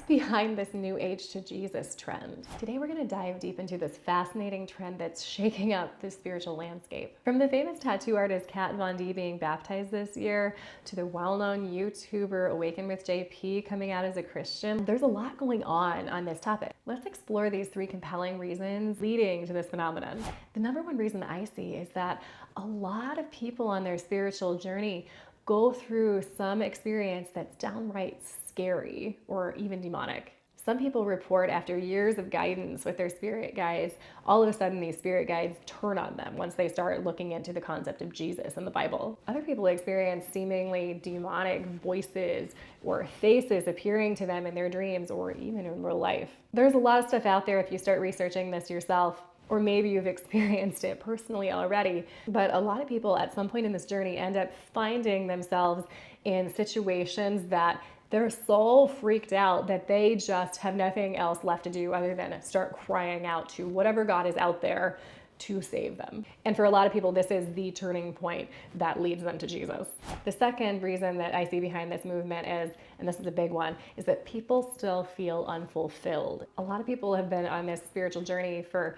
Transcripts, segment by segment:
behind this new age to Jesus trend? Today we're going to dive deep into this fascinating trend that's shaking up the spiritual landscape. From the famous tattoo artist Kat Von D being baptized this year, to the well-known YouTuber Awaken with JP coming out as a Christian, there's a lot going on this topic. Let's explore these three compelling reasons leading to this phenomenon. The number one reason I see is that a lot of people on their spiritual journey go through some experience that's downright scary or even demonic. Some people report after years of guidance with their spirit guides, all of a sudden these spirit guides turn on them once they start looking into the concept of Jesus and the Bible. Other people experience seemingly demonic voices or faces appearing to them in their dreams or even in real life. There's a lot of stuff out there if you start researching this yourself, or maybe you've experienced it personally already. But a lot of people at some point in this journey end up finding themselves in situations that they're so freaked out that they just have nothing else left to do other than start crying out to whatever God is out there to save them. And for a lot of people, this is the turning point that leads them to Jesus. The second reason that I see behind this movement is, and this is a big one, is that people still feel unfulfilled. A lot of people have been on this spiritual journey for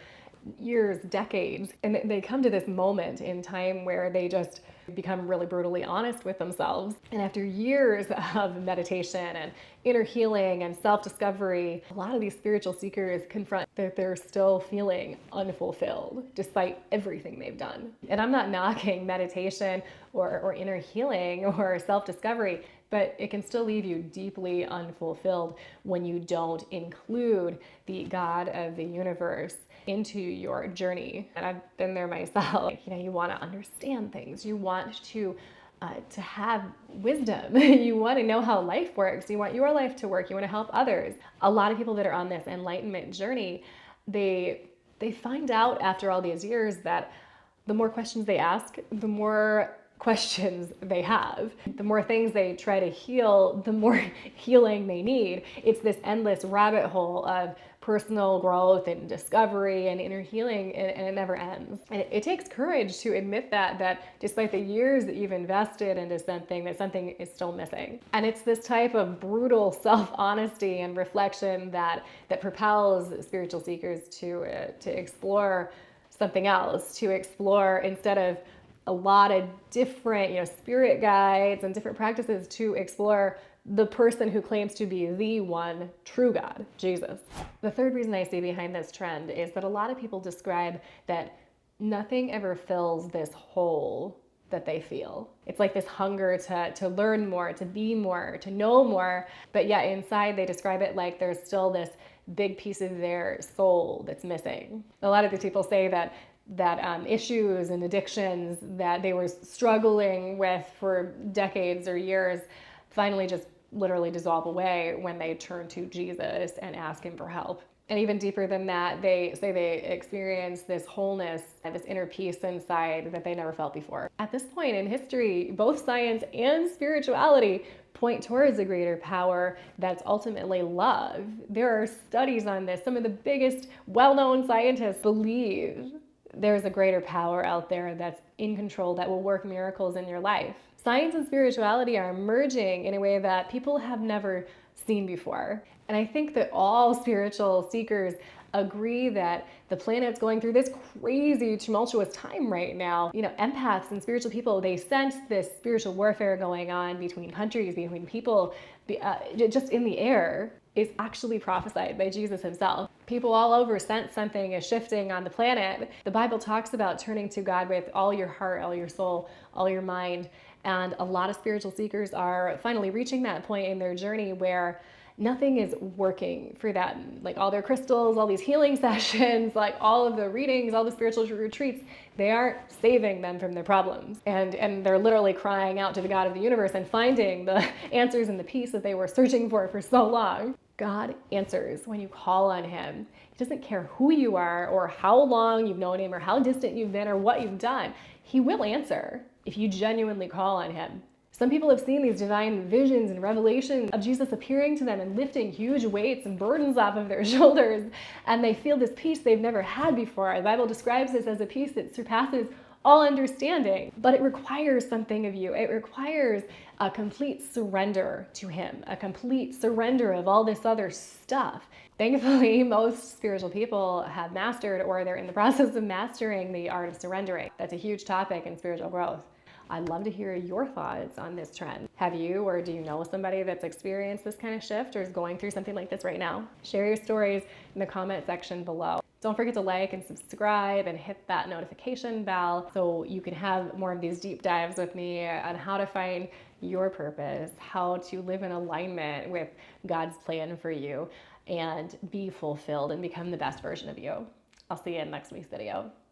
years, decades, and they come to this moment in time where they just become really brutally honest with themselves. And after years of meditation and inner healing and self-discovery, a lot of these spiritual seekers confront that they're still feeling unfulfilled despite everything they've done. And I'm not knocking meditation or inner healing or self-discovery, but it can still leave you deeply unfulfilled when you don't include the God of the universe into your journey. And I've been there myself. You want to understand things. You want to have wisdom. You want to know how life works. You want your life to work. You want to help others. A lot of people that are on this enlightenment journey, they find out after all these years that the more questions they ask, the more questions they have. The more things they try to heal, the more healing they need. It's this endless rabbit hole of personal growth and discovery and inner healing, and it never ends. And it takes courage to admit that despite the years that you've invested into something, that something is still missing. And it's this type of brutal self-honesty and reflection that propels spiritual seekers to explore something else, to explore, instead of a lot of different, spirit guides and different practices, to explore the person who claims to be the one true God, Jesus. The third reason I see behind this trend is that a lot of people describe that nothing ever fills this hole that they feel. It's like this hunger to learn more, to be more, to know more, but yet inside they describe it like there's still this big piece of their soul that's missing. A lot of these people say that issues and addictions that they were struggling with for decades or years finally just literally dissolve away when they turn to Jesus and ask him for help. And even deeper than that, they say they experience this wholeness and this inner peace inside that they never felt before. At this point in history, both science and spirituality point towards a greater power that's ultimately love. There are studies on this. Some of the biggest well-known scientists believe there's a greater power out there that's in control, that will work miracles in your life. Science and spirituality are merging in a way that people have never seen before. And I think that all spiritual seekers agree that the planet's going through this crazy, tumultuous time right now. Empaths and spiritual people, they sense this spiritual warfare going on between countries, between people, just in the air. Is actually prophesied by Jesus himself. People all over sense something is shifting on the planet. The Bible talks about turning to God with all your heart, all your soul, all your mind. And a lot of spiritual seekers are finally reaching that point in their journey where nothing is working for them. Like all their crystals, all these healing sessions, like all of the readings, all the spiritual retreats, they aren't saving them from their problems. And they're literally crying out to the God of the universe and finding the answers and the peace that they were searching for so long. God answers when you call on him. He doesn't care who you are or how long you've known him or how distant you've been or what you've done. He will answer if you genuinely call on him. Some people have seen these divine visions and revelations of Jesus appearing to them and lifting huge weights and burdens off of their shoulders, and they feel this peace they've never had before. The Bible describes this as a peace that surpasses all understanding, but it requires something of you. It requires a complete surrender to him, a complete surrender of all this other stuff. Thankfully, most spiritual people have mastered, or they're in the process of mastering, the art of surrendering. That's a huge topic in spiritual growth. I'd love to hear your thoughts on this trend. Have you, or do you know somebody that's experienced this kind of shift or is going through something like this right now? Share your stories in the comment section below. Don't forget to like and subscribe and hit that notification bell so you can have more of these deep dives with me on how to find your purpose, how to live in alignment with God's plan for you, and be fulfilled and become the best version of you. I'll see you in next week's video.